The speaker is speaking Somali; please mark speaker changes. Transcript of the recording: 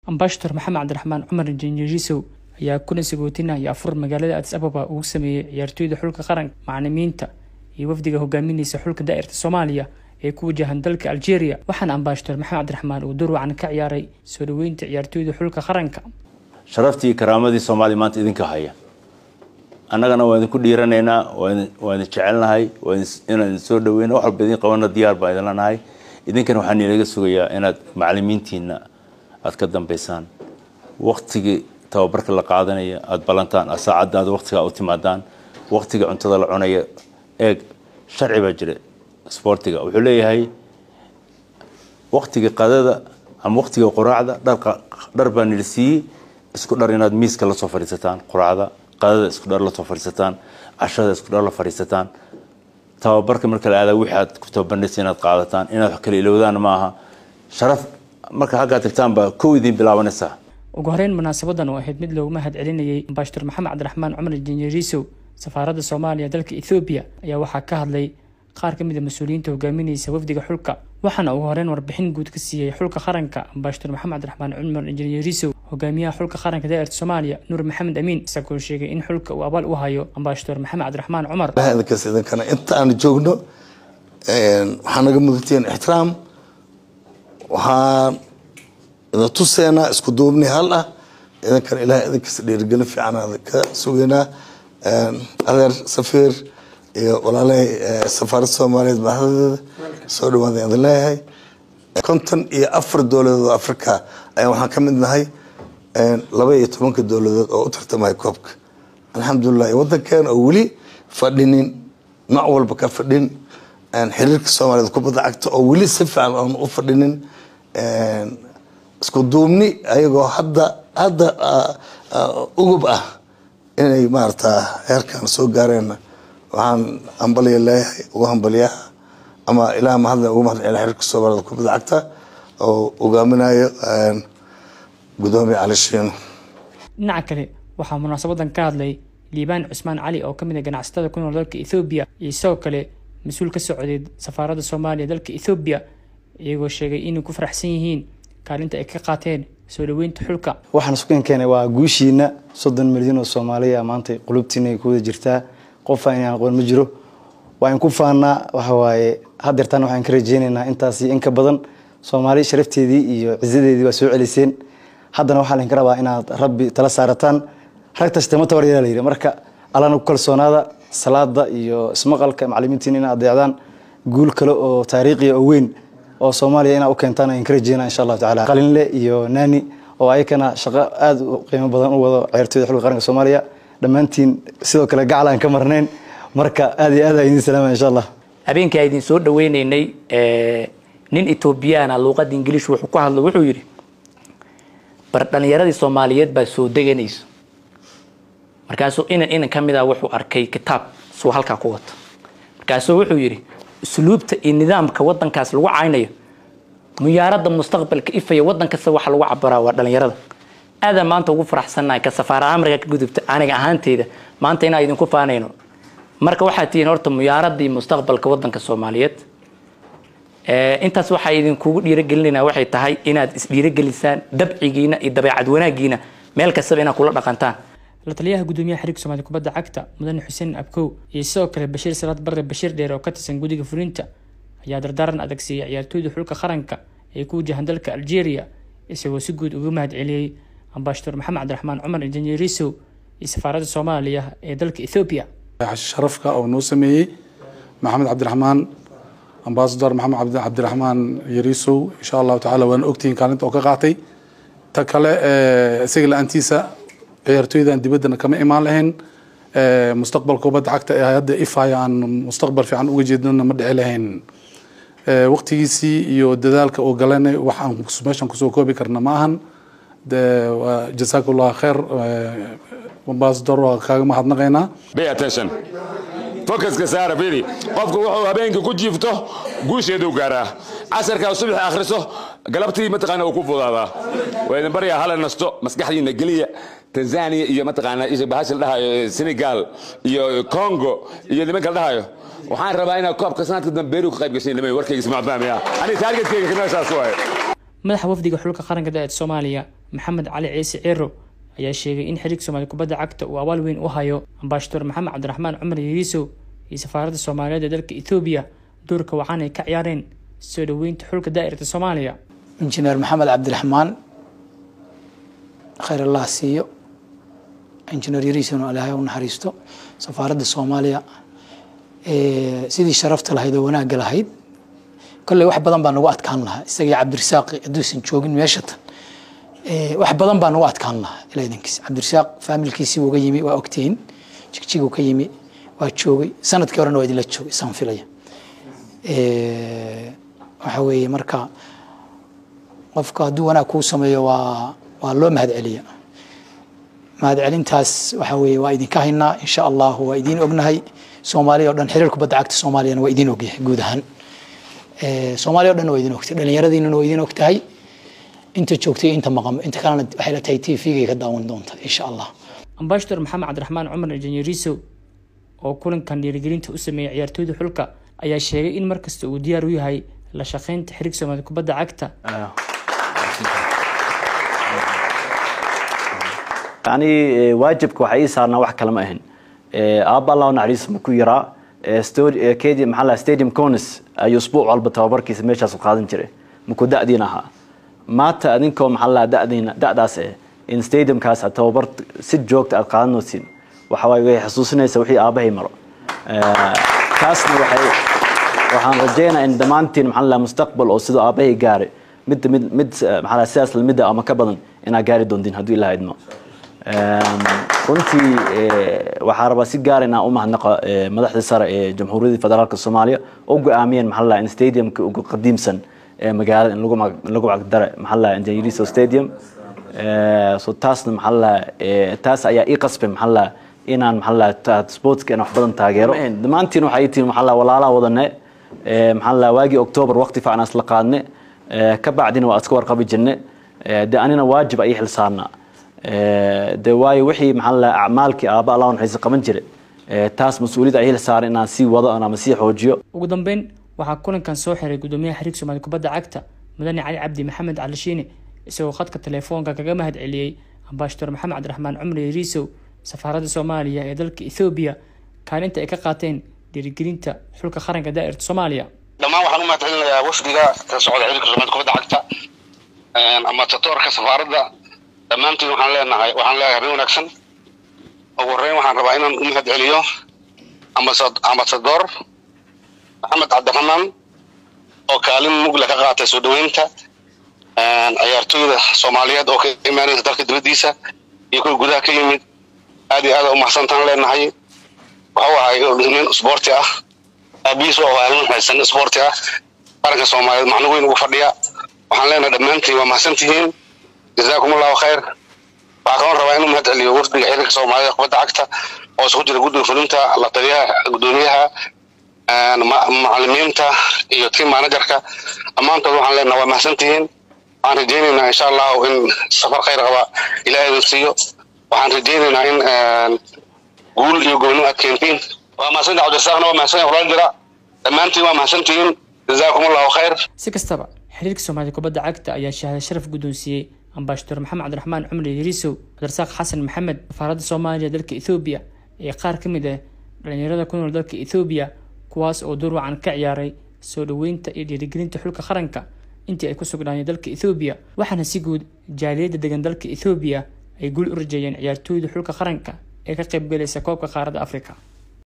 Speaker 1: Ambassador Maxamed Cabdiraxmaan Cumar Injineerisow ayaa kuna sagootinaya afur magaalada Addis Ababa ugu sameeyay ciyaartoyda xulka qaranka, macallimiinta iyo wafdiga hogaaminaysa xulka daa'irta Soomaaliya ee ku wajahan dalka Algeria. Waxaan Ambassador Maxamed Cabdiraxmaan uu door wacan ka ciyaaray soo dhaweynta ciyaartoyda xulka qaranka.
Speaker 2: sharaftii karaamadii Soomaaliya maanta idinka haya. annagana waan idinku dhiiranaynaa, waan jecelnahay, inaan soo dhaweyno wax walba idin qabana diyaar baan idin lanahay. idinkana waxaan ilaga sugayaa inaad macallimiintiina aad ka dambeysaan waqtigii tababarka la qaadanaya aad balantaan saacadaada waqtiga u timaadaan waqtiga cuntada la cunayo eeg sharci baa jira sportiga wuxuu leeyahay waqtiga qadada ama waqtiga quraacda dhar baan nilsiiyay isku dhar inaad miiska la soo fariisataan quraacda qadada isku dhar la soo fariisataan cashada isku dhar la fariisataan tababarka marka la aado wixii aad ku tababarnaysa inaad qaadataan inaad wax kale ilowdaan maaha sharaf marka xagga tagtaan baa koodii bilaabanaysa.
Speaker 1: ugu horeyn munaasabadan oo ahayd mid loogu mahad celinayay Ambassador Maxamed Cabdiraxmaan Cumar Injineerisow safaaradda Soomaaliya dalka Ethiopia ayaa waxaa ka hadlay qaar ka mid ah mas'uuliyiinta hogaaminaysa wafdiga xulka. waxaana ugu horeyn warbixin guud ka siiyay xulka qaranka Ambassador Maxamed Cabdiraxmaan Cumar Injineerisow hogaamiyaha xulka qaranka daa'irta Soomaaliya Nuur Maxamed Amiin isagoo sheegay in xulka uu abaal u hayo Ambassador Maxamed Cabdiraxmaan Cumar.
Speaker 3: idinkana inta aan joogno waxaan naga mudateen ixtiraam waxaan إذا توصينا إسكودوبني هلا إذا كان إله إذا كسر رجال في عنا كسوينا هذا سفير ولا لي سفارة الصومالية بهذا صاروا هذا عند الله هاي كنتن أفرد دولة أفريقيا أيوة حكمنا هاي لبيت ممكن دولة أو تحت ما يكوبك الحمد لله وده كان أولي فردين معول بكفردين أن حريك الصومالية كوبا عكت أولي سفع عن أفردين isku duubni ayagoo hadda ugub ah inay maarta heerkan soo gaareen waxaan ambaliye leeyahay ugu hambaliyaha ama ilaa ma hadda ugu mahad celin xiriirka Soomaaliya ku bidacta oo hogaaminayo gudoomiye Cali Shiino.
Speaker 1: dhinaca kale waxaa munaasabadan ka hadlay Liibaan Cusmaan Cali oo kamid ah ganacsatada ku nool dalka Ethiopia iyo sidoo kale mas'uul ka socday safaaradda Soomaaliya dalka Ethiopia iyagoo sheegay inay ku faraxsan yihiin kaalinta ay ka qaateen soo dhaweynta xulka.
Speaker 4: waxaan isku keenay waa guushiina 30 milyan oo Soomaaliya maanta qulubtiina ay ku wada jirtaa qof aan aqoon ma jiro waan ku faanaa waxa waaye hadeertan waxaan ka rajeynaynaa intaas in ka badan Soomaali sharafteedii iyo ciidadeedii waa soo celiseen haddana waxaan idin rabaa inaad rabbi tala saarataan ragta sistema tabariyada la yiri marka alana ku kalsoonaada salaada iyo ismaqalka macallimiintiina inaad adeecdaan guul kale oo taariikhi oo weyn oo Soomaaliya ina u keentaan in karajina insha Allah taala qalinle iyo nani oo ay kana shaqo aad u qiimo badan u wado ciyaartoyda xulka qaranka Soomaaliya dhamaantiin sidoo kale gacalaan ka marneen marka aad iyo aad idin salaam insha Allah.
Speaker 5: habeenkii ay idin soo dhaweynaynay nin Ethiopian ah luqad Ingiriis wuxuu ku hadlay wuxuu yiri bar dhalinyaradii Soomaaliyeed baa soo deganayso markaasoo in kamid ah wuxuu arkay kitaab soo halka ku wato markaasoo wuxuu yiri اسلوبته النظام كوطن كاس لو عينيه ميارد المستقبل كيف يوطن كاس waxa lagu cabaraa waa dhalinyarada aad maanta ugu faraxsanahay ka safaara Ameerika ka gudubta aniga ahaanteyda maanta inaan idin ku faanayno marka waxa tiin horta miyaaradii mustaqbalka wadanka Soomaaliyeed intaas waxa idin kugu dhiirigelinayna waxay tahay inaad is dhiirigelisaan dabcigiina iyo dabeecad wanaagiina meel kasta inaad kula dhaqantaan.
Speaker 1: la taliyaha gudoomiyaha xiriirka Soomaaliya kubadda cagta Mudane Xuseen Abkow iyo sidoo kale Bashiir Salaad Barre Bashiir Dheer oo ka tirsan guddiga fulinta ayaa dardaaran adag siiyay ciyaartoyda xulka qaranka ee ku wajahan dalka Algeria isagoo si guud uga mahad celiyay Ambassador Maxamed Cabdiraxmaan Cumar Injineerisow iyo safaaradda Soomaaliya ee dalka Ethiopia.
Speaker 6: sharafka oo noo sameeyay Maxamed Cabdiraxmaan Ambassador Maxamed Cabdiraxmaan Injineerisow insha Allah taala waan ogtiin kaalinta oo ka qaatay ta kale isaga laantiisa ciyaartoydan dibadana kama imaan lahayn mustaqbalka kubadda cagta ee hadda ifayaan mustaqbal fiican uga jeednana ma dhici lahayn waqtigiisii iyo dadaalka oo galanay waxaan meeshan ku soo koobi karna ma ahan jazakallahu khair Ambassador kaaga mahadnaqaynaa.
Speaker 7: Pay attention focus ka saara biri qofku wuxuu habeenkii ku jiifto guusheedu gaaraa casarka subax akhriso galabtii mataqaana uu ku fudaadaa waa idin bariya hal nasto maskaxdiina galiya Tanzania iyo mataqaana isha bahashil dhahayo Senegal iyo Congo iyo nimanka dhahayo waxaan rabaa inaan koobka sanadka dambe beeru ka qayb gashay warkayga isma fahmaya ani taargetkayga kana saas waay
Speaker 1: madaxa wafdiga xulka qaranka daa'irta Soomaaliya maxamed cali ciise ciiro ayaa sheegay in xiriirka Soomaaliya kubadda cagta uu abaal weyn u hayo ambassador maxamed cabdiraxmaan cumar yariisow iyo safaaradda Soomaaliyeed ee dalka Itoobiya doorka waxaan ay ka ciyaareen soo dhaweynta xulka daa'irada Soomaaliya.
Speaker 8: injineer maxamed cabdiraxmaan khayr allah siiyo injineer yariisow Ilaahay u naxariisto safaaradda Soomaaliya sidii sharafta lahayd oo wanaag lahayd كل واحد بدن بانو أتكلم لها استجي عبد الرزاق دوسن شوقين ميشت واحد بدن بانو أتكلم لها إلى ذنكس عبد الرزاق فامل كيسي وقيمي وأكتين شكشي وقيمي واتشوقي سنة كورن وايد لا تشوقي سام فيليا وحوي مركا وفقا دوانا كوسمي والله مهد عليا مهد علين تاس وحوي وايدين كاهنا إن شاء الله وايدين أبنهاي سوماليا ودن حريركم بدعكت سوماليا وايدين وجه جودهن Soomaaliya oo dhan way idin ogtay dhalinyaradiina way idin ogtahay inta joogtay inta maqam inta kalena waxay la tahay TV-ga ka daawan doonta insha Allah.
Speaker 1: Ambassador Maxamed Cabdiraxmaan Cumar Yariisow oo kulankan dhiirigelinta u sameeyay ciyaartooyda xulka ayaa sheegay in markasta uu diyaar u yahay la shaqeynta xiriirka Soomaaliya kubadda cagta.
Speaker 9: يعني واجبك waxay saarna wax kale ma ahan aaba Allah naxariis ma ku yaraa كيدي محل ستاديوم كونس أسبوع على تبارك يسميه شخص قادم جري مكودا دينها ما تأذنكم محل دأداس إن ستاديوم كاس تبارك ست جوكت القانون سين وحواي حسوسنا يسوي آبه مرة كاسنا وحن رجينا إن دمانتين محل مستقبل أو سيد آبه جاري مد محل أساس المدة أما كبدن إن جاري دون دين هدوء الله يدنا runtii waxaa rabaa si gaar ah u mahadnaqa madaxda sare ee Jamhuuriyadda Federaalka Soomaaliya oo go'aamiyeen maxalla in stadiumka ugu qadiimsan ee magaalada in lagu cagdare maxalla Injineer Yariisow Stadium soo taasna maxalla taas ayaa ii qasbay maxalla inaan maxalla sportska wax badan taageero dhammaantiin waxay tii maxalla walaalaha wadanay maxalla waagi October waqti fiican asla qaadnay ka bacdina waa iska warqabi jirnay anina waajib ay xil saarnaa دواي وحي محل أعمالك آباء الله ونحيز قمن جري تاس مسؤولية أهل صار إن سي وضع أنا مسيح وجيو
Speaker 1: وقدام بين وحكون كان سوحر قدومية حريق سومالي كبدا عكتا مدني علي عبدي محمد علشيني يسوي خطك التليفون كاكا هاد علي ambassador محمد عبد الرحمن عمر يريسو سفارة الصومالية ee dalka Ethiopia kaalinta ay ka qaateen dhiirigelinta xulka qaranka daa'irada Soomaaliya
Speaker 10: dhamaan waxaan u mahadcelinayaa wafdiga ka socda xiriirka Soomaaliya kubadda cagta ama tatorka safaaradda dhammaantiin waxaan leeyahay habeen wanaagsan ugu horeyn waxaan rabaa inaan u mahadceliyo ambassador maxamed cabdiraxmaan oo kaalin mug leh ka qaatay soo dhaweynta ciyaartooyda Soomaaliyeed oo ka imaanaysa dalka dibadiisa iyo kuwa gudaha ka yimid aad iyo aad u mahadsantaan leenahay waxa ay nin sporti ah abiis oo aan haysan sporti ah qaranka Soomaaliyeed macno weyn ugu fadhiya waxaan leenahay dhammaantiin waa mahadsantihiin جزاكم الله خير وعقون ربعين مهدعلي وفد حريق صوماليا قبضة عكتا وسخوج الجود فلنتا الله طريقها قدونيها معلمينتا يتكلم مع نجرك أما أنت روح لنا ومحسنتين عن رجينا إن شاء الله إن سفر خير غواء إلى يدرسيه وعن رجينا إن قول يقولون أكينتين ومحسنت عبد السلام ومحسنت ورجلا لما أنت ومحسنتين جزاكم الله خير.
Speaker 1: سكستبع حريق صوماليا قبضة عكتا أي شهادة شرف قدونسية ambassador maxamed cabdiraxmaan cumar yariisow darsaaq xasan maxamed safaaradda Soomaaliya dalka Ethiopia ee qaar ka mid ah dhalinyarada ku nool dalka Ethiopia kuwaas oo door wacan ka ciyaaray soo dhaweynta iyo dhiirigelinta xulka qaranka intii ay ku sugnaayeen dalka Ethiopia waxaana si guud jaaliyada degan dalka Ethiopia ay guul u rajeeyeen ciyaartooyda xulka qaranka ee ka qayb galaysa koobka qaaradda Afrika.